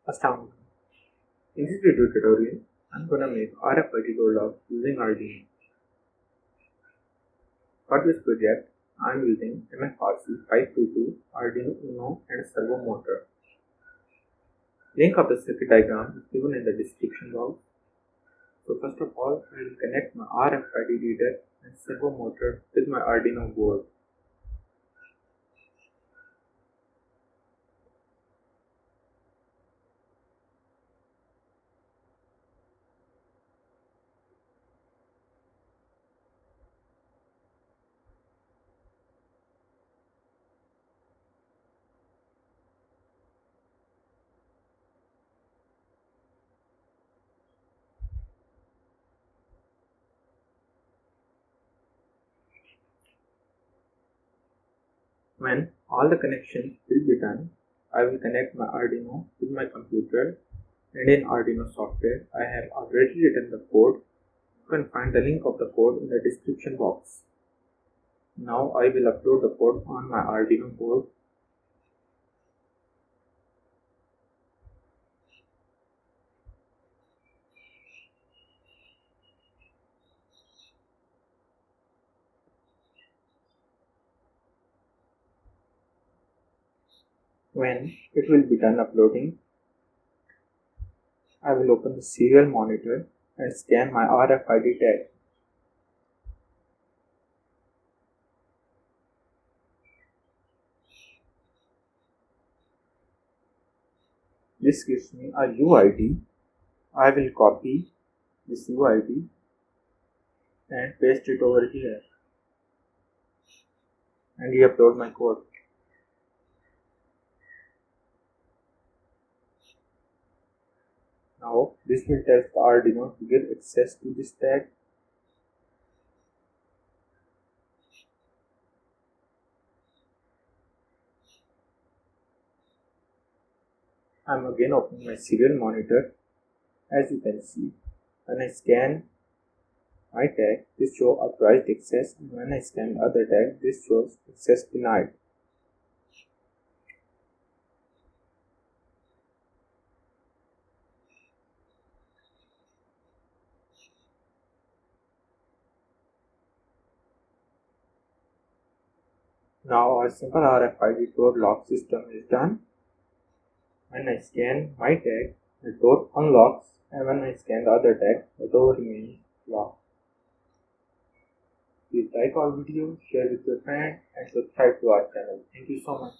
Assalamualaikum. In this video tutorial, I'm gonna make RFID Door Lock using Arduino. For this project, I'm using MFRC 522, Arduino Uno and servo motor. Link of the circuit diagram is given in the description box. So first of all, I will connect my RFID reader and servo motor with my Arduino board. When all the connections will be done, I will connect my Arduino with my computer, and in Arduino software I have already written the code. You can find the link of the code in the description box. Now I will upload the code on my Arduino board. When it will be done uploading, I will open the serial monitor and scan my RFID tag. This gives me a UID. I will copy this UID and paste it over here and re-upload my code. Now this will tell the Arduino to give access to this tag. I am again opening my serial monitor. As you can see, when I scan my tag, this shows authorized access, and when I scan the other tag, this shows access denied. Now our simple RFID door lock system is done. When I scan my tag, the door unlocks, and when I scan the other tag, the door remains locked. Please like our video, share with your friends, and subscribe to our channel. Thank you so much.